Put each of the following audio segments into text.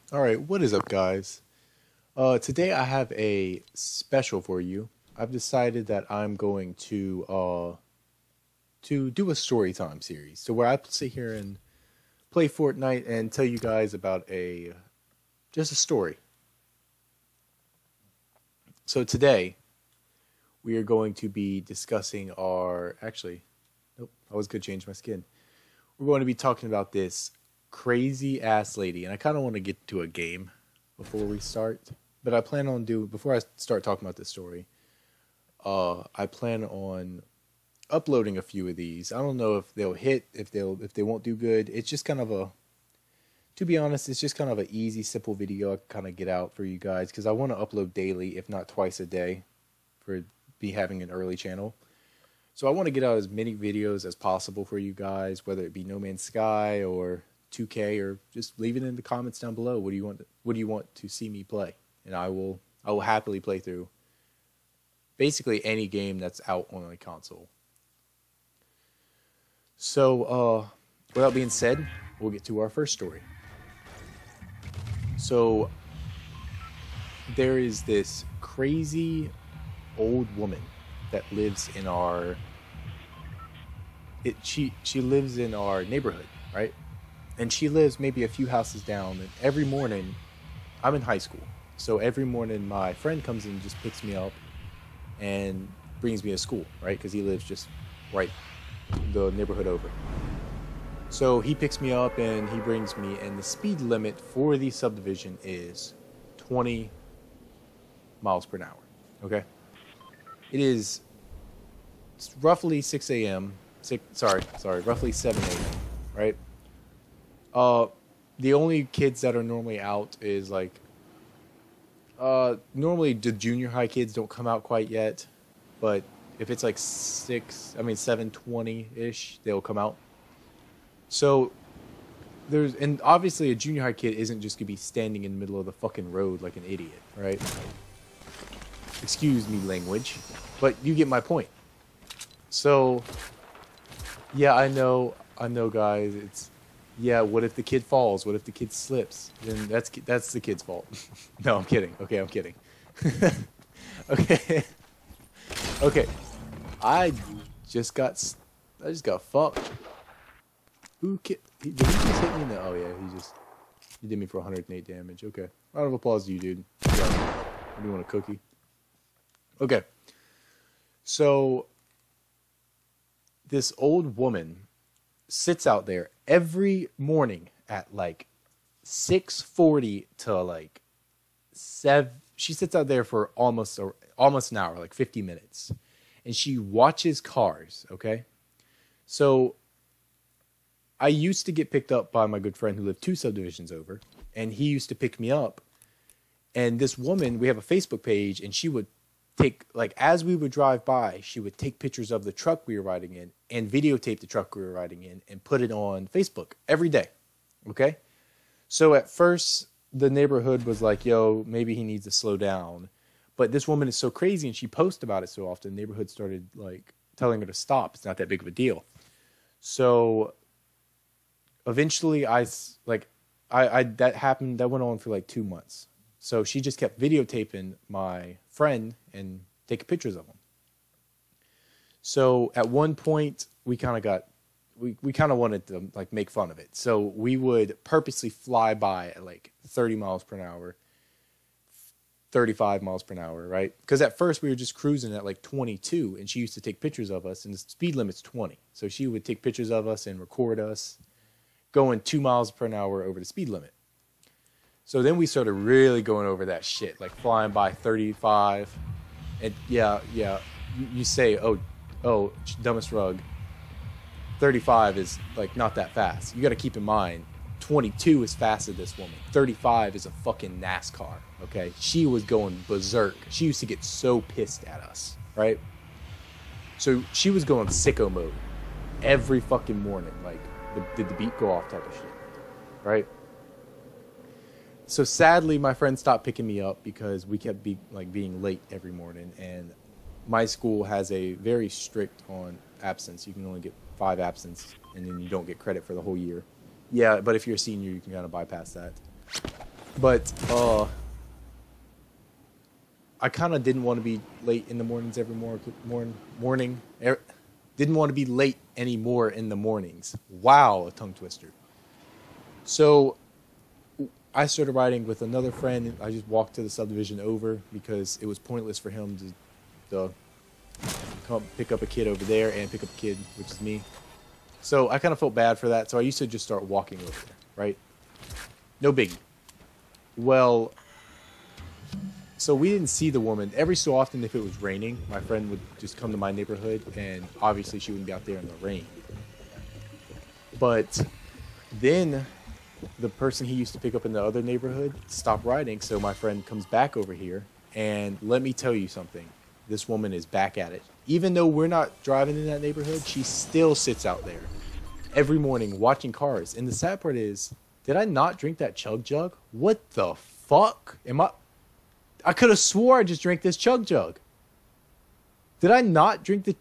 Alright, what is up, guys? Today I have a special for you. I've decided that I'm going to do a story time series. So where I sit here and play Fortnite and tell you guys about just a story. So today we are going to be discussing nope, I was gonna change my skin. We're going to be talking about this crazy ass lady, and I kind of want to get to a game before we start. But I plan on before I start talking about this story. I plan on uploading a few of these. I don't know if they'll hit, if they won't do good. It's just kind of to be honest, it's just kind of an easy, simple video I can kind of get out for you guys because I want to upload daily, if not twice a day, for be having an early channel. So I want to get out as many videos as possible for you guys, whether it be No Man's Sky or 2K, or just leave it in the comments down below. What do you want to see me play? And I will happily play through basically any game that's out on a console. So with that being said, we'll get to our first story. So there is this crazy old woman that lives in she lives in our neighborhood, right? And she lives maybe a few houses down. And every morning, I'm in high school, so every morning my friend comes in and just picks me up and brings me to school, right? Because he lives just right the neighborhood over. So he picks me up and he brings me, and the speed limit for the subdivision is 20 miles per hour. Okay, it is roughly 6 a.m. Roughly 7 a.m. Right. The only kids that are normally out is normally the junior high kids don't come out quite yet, but if it's like 7:20 ish, they'll come out. So and obviously a junior high kid isn't just gonna be standing in the middle of the fucking road like an idiot, right? Excuse me, language, but you get my point. So yeah, I know, guys. Yeah, what if the kid falls? What if the kid slips? Then that's the kid's fault. No, I'm kidding. Okay, I'm kidding. Okay. Okay. I just got fucked. Did he just hit me? No. Oh yeah, he did me for 108 damage. Okay. Round of applause to you, dude. Yeah. Do you want a cookie? Okay. So this old woman sits out there every morning at like 6:40 to like 7. She sits out there for almost an hour, like 50 minutes, and she watches cars. Okay, so I used to get picked up by my good friend who lived 2 subdivisions over, and he used to pick me up. And this woman, we have a Facebook page, and she would as we would drive by, she would take pictures of the truck we were riding in and videotape the truck we were riding in and put it on Facebook every day. Okay? So at first, the neighborhood was like, yo, maybe he needs to slow down. But this woman is so crazy and she posts about it so often, the neighborhood started like telling her to stop. It's not that big of a deal. So eventually that happened, that went on for like 2 months. So she just kept videotaping my friend and taking pictures of him. So at one point we kind of wanted to like make fun of it. So we would purposely fly by at like 30 miles per hour, 35 miles per hour, right? Because at first we were just cruising at like 22, and she used to take pictures of us, and the speed limit's 20. So she would take pictures of us and record us going 2 miles per hour over the speed limit. So then we started really going over that shit, like flying by 35. And yeah, you say, oh, dumbest rug, 35 is like not that fast. You got to keep in mind, 22 is fast as this woman. 35 is a fucking NASCAR, okay? She was going berserk. She used to get so pissed at us, right? So she was going sicko mode every fucking morning, like, did the beat go off type of shit, right? So sadly, my friend stopped picking me up because we kept being late every morning, and my school has a very strict on absence. You can only get 5 absence, and then you don't get credit for the whole year. Yeah, but if you're a senior, you can kind of bypass that. But I kind of didn't want to be late in the mornings every morning. Didn't want to be late anymore in the mornings. Wow, a tongue twister. So I started riding with another friend. I just walked to the subdivision over because it was pointless for him to come pick up a kid over there and pick up a kid, which is me. So I kind of felt bad for that. So I used to just start walking over there, right? No biggie. Well, so we didn't see the woman. Every so often, if it was raining, my friend would just come to my neighborhood, and obviously she wouldn't be out there in the rain. But then the person he used to pick up in the other neighborhood stopped riding, so my friend comes back over here, and let me tell you something. This woman is back at it. Even though we're not driving in that neighborhood, she still sits out there every morning watching cars. And the sad part is, did I not drink that chug jug? What the fuck? I could have swore I just drank this chug jug. Did I not drink the...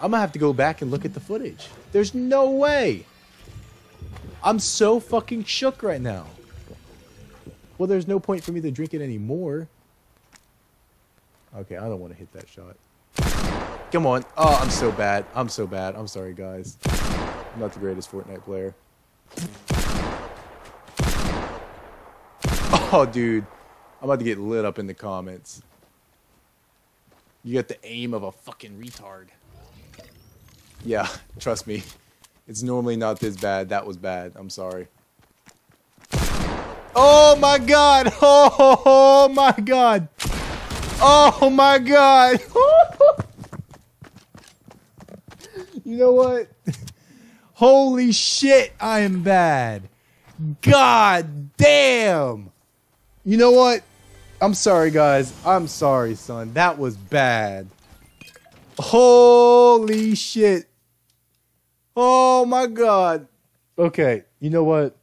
I'm gonna have to go back and look at the footage. There's no way. I'm so fucking shook right now. Well, there's no point for me to drink it anymore. Okay, I don't want to hit that shot. Come on. Oh, I'm so bad. I'm so bad. I'm sorry, guys. I'm not the greatest Fortnite player. Oh, dude. I'm about to get lit up in the comments. You got the aim of a fucking retard. Yeah, trust me. It's normally not this bad. That was bad. I'm sorry. Oh my god! Oh my god! Oh my god! You know what? Holy shit, I am bad. God damn! You know what? I'm sorry, guys. I'm sorry, son. That was bad. Holy shit. Oh my god. Okay, you know what?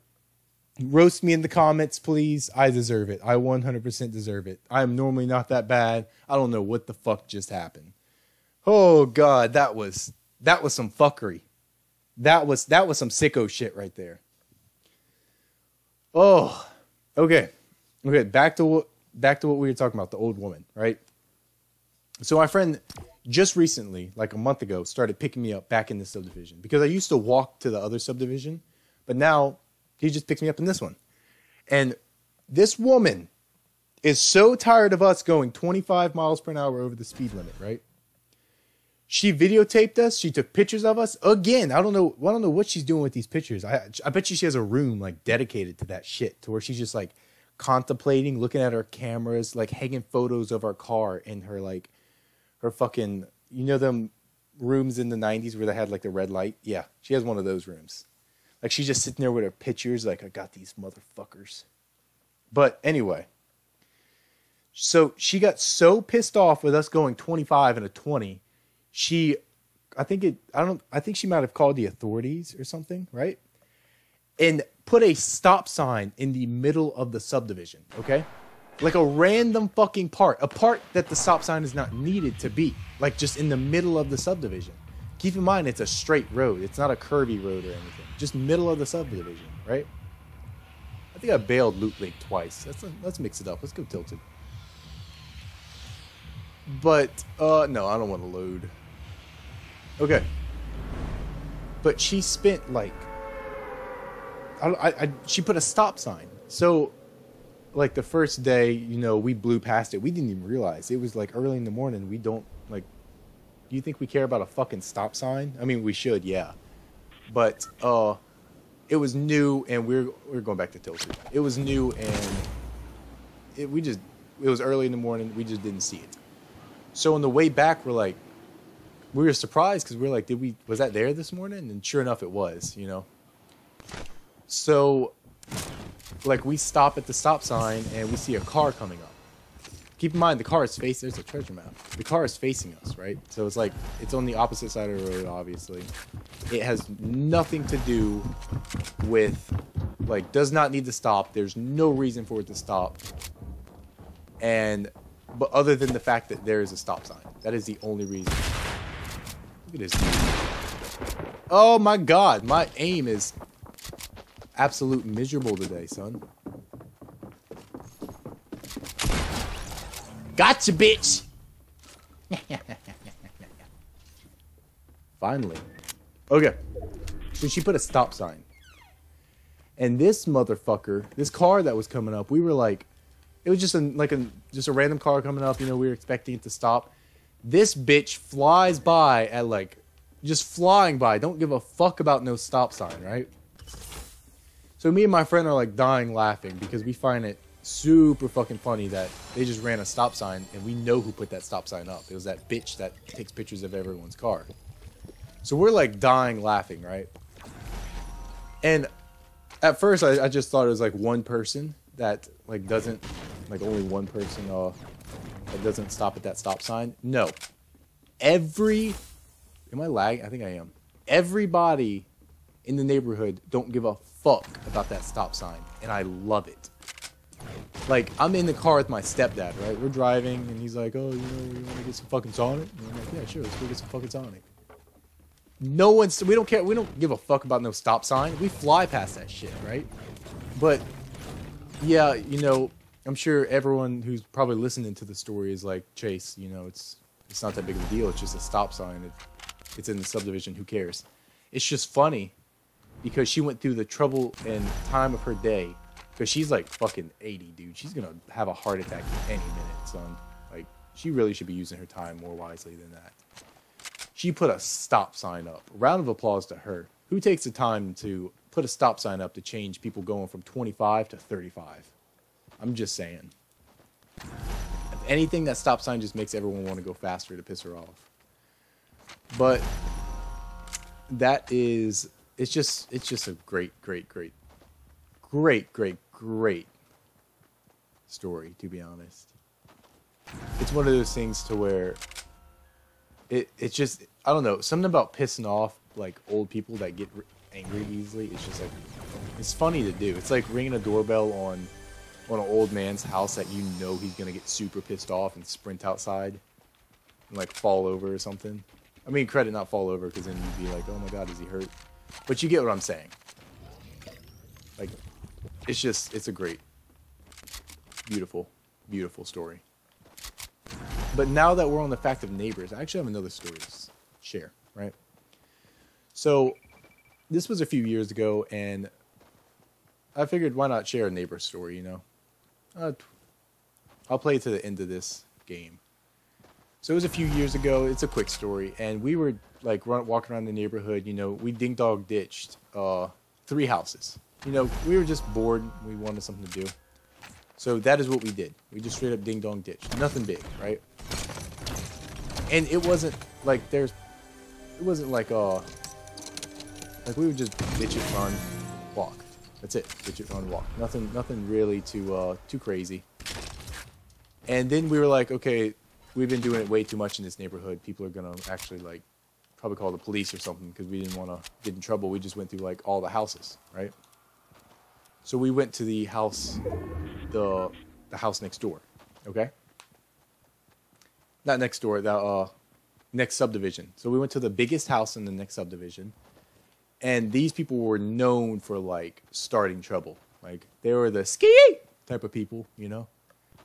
Roast me in the comments, please. I deserve it. I 100% deserve it. I'm normally not that bad. I don't know what the fuck just happened. Oh god, that was some fuckery. That was some sicko shit right there. Oh, okay. Okay, back to what we were talking about, the old woman, right? So my friend just recently, like a month ago, started picking me up back in this subdivision because I used to walk to the other subdivision, but now he just picks me up in this one. And this woman is so tired of us going 25 miles per hour over the speed limit, right? She videotaped us. She took pictures of us. Again, I don't know what she's doing with these pictures. I bet you she has a room like dedicated to that shit, to where she's just like contemplating, looking at her cameras, like hanging photos of our car in her like her fucking, you know, them rooms in the 90s where they had like the red light. Yeah, she has one of those rooms. Like she's just sitting there with her pictures, like, I got these motherfuckers. But anyway, so she got so pissed off with us going 25 and a 20. I think she might have called the authorities or something, right? And put a stop sign in the middle of the subdivision, okay? Like a random fucking part. A part that the stop sign is not needed to be. Like just in the middle of the subdivision. Keep in mind, it's a straight road. It's not a curvy road or anything. Just middle of the subdivision, right? I think I bailed Loot Lake twice. Let's mix it up. Let's go Tilted. But, no, I don't want to load. Okay. But she spent, like... she put a stop sign. So, like, the first day, you know, we blew past it. We didn't even realize. It was, like, early in the morning. We don't, like... Do you think we care about a fucking stop sign? I mean, we should, yeah. But, it was new, and we're going back to Tilted. It was new, and it was early in the morning. We just didn't see it. So on the way back, we were surprised because we were like, was that there this morning? And sure enough, it was, you know. So, like, we stop at the stop sign, and we see a car coming up. Keep in mind, the car is facing... There's a treasure map. The car is facing us, right? So it's like... It's on the opposite side of the road, obviously. It has nothing to do with... Like, does not need to stop. There's no reason for it to stop. But other than the fact that there is a stop sign. That is the only reason. Look at this. Oh my god. My aim is absolute miserable today, son. Gotcha, bitch. Finally. Okay. So she put a stop sign. And this motherfucker, this car that was coming up, we were like, it was just a random car coming up, you know, we were expecting it to stop. This bitch flies by at like, just flying by, don't give a fuck about no stop sign, right? So me and my friend are like dying laughing because we find it super fucking funny that they just ran a stop sign and we know who put that stop sign up. It was that bitch that takes pictures of everyone's car. So we're like dying laughing, right? And at first I just thought it was like one person that like doesn't, like only one person that doesn't stop at that stop sign. No. Am I lagging? I think I am. Everybody in the neighborhood don't give a fuck about that stop sign. And I love it. Like, I'm in the car with my stepdad, right? We're driving, and he's like, oh, you want to get some fucking Sonic? And I'm like, yeah, sure, let's go get some fucking Sonic. We don't care, we don't give a fuck about no stop sign. We fly past that shit, right? But, yeah, you know, I'm sure everyone who's probably listening to the story is like, Chase, you know, it's not that big of a deal. It's just a stop sign. It's in the subdivision. Who cares? It's just funny because she went through the trouble and time of her day. Because she's like fucking 80, dude. She's going to have a heart attack any minute, son. Like, she really should be using her time more wisely than that. She put a stop sign up. A round of applause to her. Who takes the time to put a stop sign up to change people going from 25 to 35? I'm just saying. If anything, that stop sign just makes everyone want to go faster to piss her off. But that is, it's just a great story, to be honest. It's one of those things to where it's just, I don't know, something about pissing off like old people that get angry easily. It's just like, it's funny to do. It's like ringing a doorbell on an old man's house that you know he's gonna get super pissed off and sprint outside and like fall over or something. I mean, credit not fall over, because then you'd be like, oh my god, is he hurt? But you get what I'm saying. Like, it's a great, beautiful story. But now that we're on the fact of neighbors, I actually have another story to share, right? So, this was a few years ago, and I figured why not share a neighbor story, you know? I'll play to the end of this game. So it was a few years ago. It's a quick story, and we were like walking around the neighborhood. You know, we ding dong ditched 3 houses. You know, we were just bored. We wanted something to do, so that is what we did. We just straight up ding dong ditched. Nothing big, right? And it wasn't like like we would just ditch it, run, walk. That's it. Ditch it, run, walk. Nothing really too crazy. And then we were like, okay, we've been doing it way too much in this neighborhood. People are gonna actually like probably call the police or something, because we didn't want to get in trouble. We just went through like all the houses, right? So we went to the house, the house next door, okay? Not next door, the next subdivision. So we went to the biggest house in the next subdivision, and these people were known for like starting trouble. Like, they were the ski type of people, you know?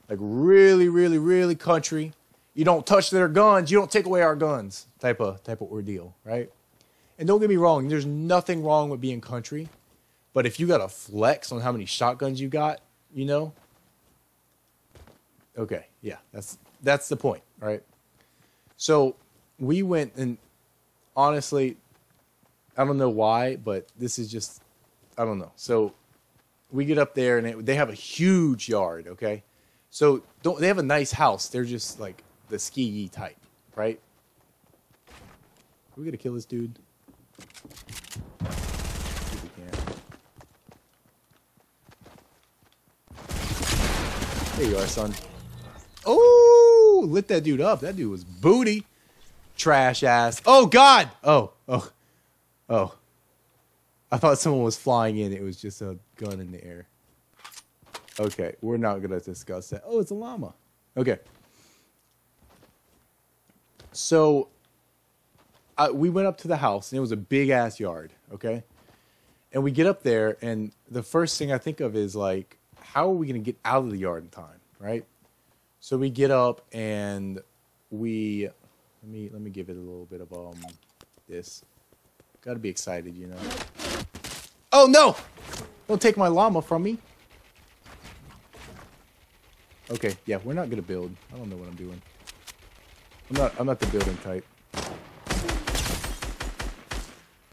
Like really country. You don't touch their guns, you don't take away our guns type of ordeal, right? And don't get me wrong, there's nothing wrong with being country, but if you got to flex on how many shotguns you got, you know? Okay, yeah, that's the point, right? So we went, and honestly, I don't know why, but this is just, I don't know. So we get up there, and they have a huge yard, okay? So they have a nice house. They're just like the ski type, right? Are we gonna kill this dude? If we can. There you are, son. Oh, lit that dude up. That dude was booty. Trash ass. Oh, God. Oh. I thought someone was flying in. It was just a gun in the air. Okay, we're not going to discuss that. Oh, it's a llama. Okay. So, we went up to the house, and it was a big-ass yard, okay? And we get up there, and the first thing I think of is, like, how are we going to get out of the yard in time, right? So we get up and we let me give it a little bit of this. Gotta be excited, you know. Oh no! Don't take my llama from me. Okay, yeah, we're not gonna build. I don't know what I'm doing. I'm not the building type.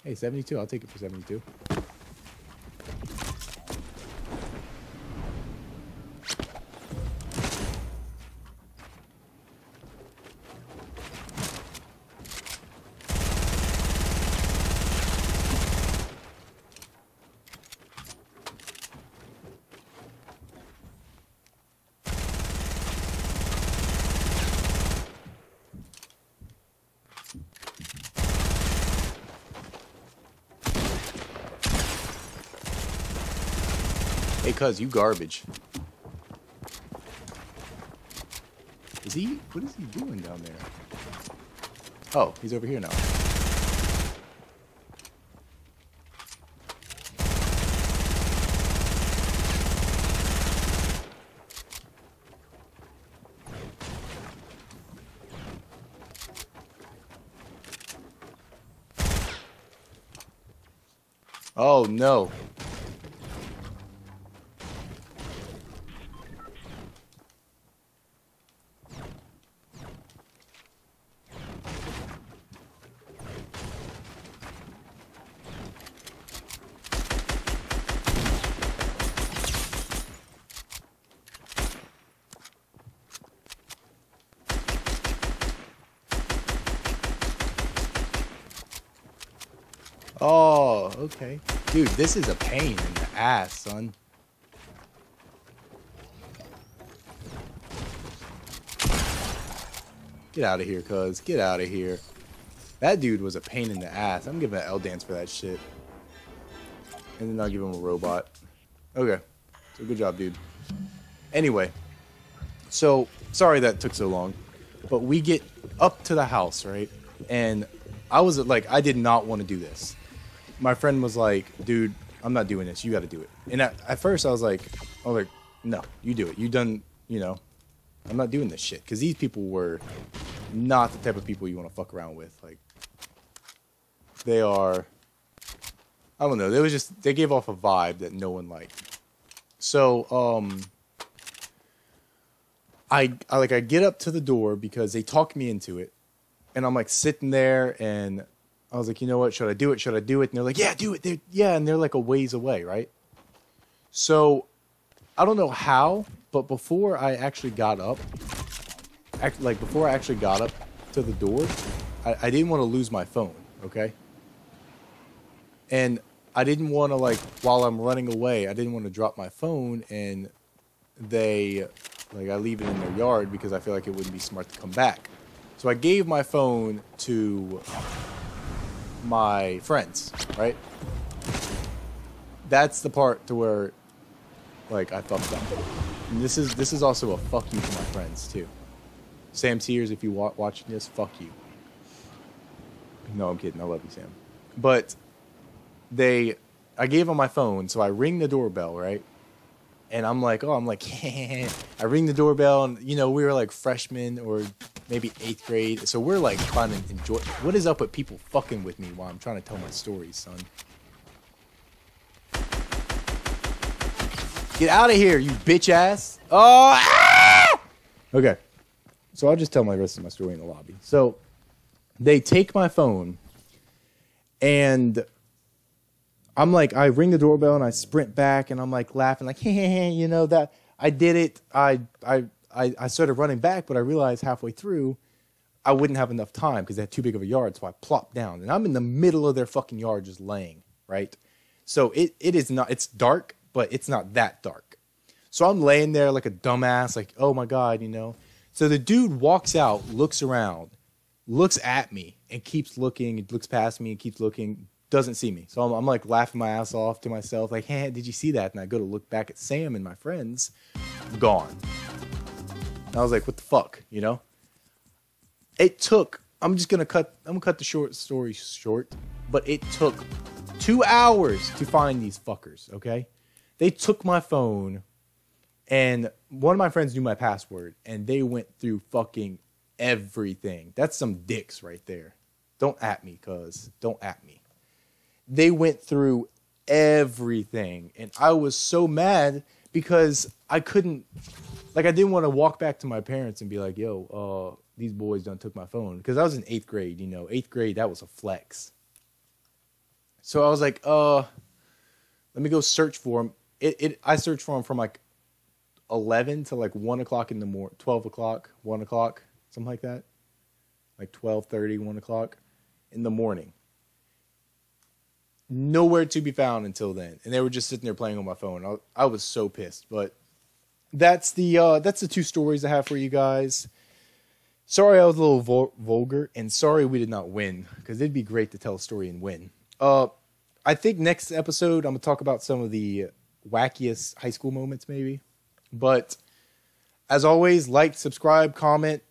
Hey, 72, I'll take it for 72. Hey, cuz, you garbage. Is he? What is he doing down there? Oh, he's over here now. Oh, no. Oh, okay. Dude, this is a pain in the ass, son. Get out of here, cuz. Get out of here. That dude was a pain in the ass. I'm giving an L dance for that shit. And then I'll give him a robot. Okay. So good job, dude. Anyway. So, sorry that took so long. But we get up to the house, right? And I was like, I did not want to do this. My friend was like, dude, I'm not doing this. You got to do it. And at first I was like, no, you do it. You done, you know, I'm not doing this shit. Because these people were not the type of people you want to fuck around with. Like, they are, I don't know. They gave off a vibe that no one liked. So, I get up to the door because they talked me into it. And I'm like sitting there and I was like, you know what? Should I do it? Should I do it? And they're like, yeah, do it. And they're like a ways away, right? So I don't know how, but before I actually got up, to the door, I didn't want to lose my phone, okay? And I didn't want to, like, while I'm running away, I didn't want to drop my phone and I leave it in their yard because I feel like it wouldn't be smart to come back. So I gave my phone to my friends, right? That's the part to where, like, I fucked up. And this is also a fuck you to my friends too. Sam Sears, if you watching this, fuck you. No, I'm kidding. I love you, Sam. But I gave them my phone, so I ring the doorbell, right? And I'm like, I ring the doorbell, and, you know, we were like freshmen or maybe 8th grade. So we're like trying to enjoy. What is up with people fucking with me while I'm trying to tell my stories, son? Get out of here, you bitch ass. Oh, ah! Okay. So I'll just tell my rest of my story in the lobby. So they take my phone and I'm like, I ring the doorbell and I sprint back and I'm like laughing, like, hey, you know, that I did it. I started running back, but I realized halfway through I wouldn't have enough time because they had too big of a yard. So I plopped down and I'm in the middle of their fucking yard just laying, right? So it is not, it's dark, but it's not that dark. So I'm laying there like a dumbass, like, oh my God, you know? So the dude walks out, looks around, looks at me and keeps looking, looks past me and keeps looking, doesn't see me. So I'm like laughing my ass off to myself, like, hey, did you see that? And I go to look back at Sam and my friends, gone. And I was like, what the fuck, you know? It took, I'm gonna cut the short story short, but it took 2 hours to find these fuckers, okay? They took my phone And one of my friends knew my password, and they went through fucking everything. That's some dicks right there. Don't at me, cuz. Don't at me. They went through everything, and I was so mad because I couldn't, like, I didn't want to walk back to my parents and be like, yo, these boys done took my phone. Because I was in 8th grade, you know. 8th grade, that was a flex. So I was like, let me go search for them. I searched for them from like 11 to like 1 o'clock in the morning, 12 o'clock, 1 o'clock, something like that. Like 12:30, 1 o'clock in the morning. Nowhere to be found until then. And they were just sitting there playing on my phone. I was so pissed. But that's the 2 stories I have for you guys. Sorry I was a little vulgar, and sorry we did not win, because it'd be great to tell a story and win. I think next episode I'm going to talk about some of the wackiest high school moments maybe. But as always, like, subscribe, comment,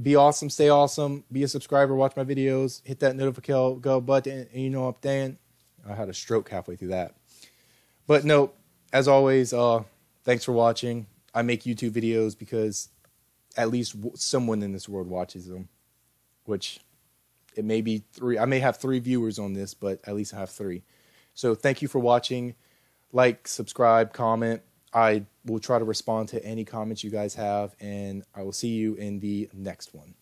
be awesome, stay awesome, be a subscriber, watch my videos, hit that notification button, and you know I'm Dan. I had a stroke halfway through that. But no, as always, thanks for watching. I make YouTube videos because at least someone in this world watches them, which it may be 3. I may have 3 viewers on this, but at least I have 3. So thank you for watching. Like, subscribe, comment. I will try to respond to any comments you guys have, and I will see you in the next one.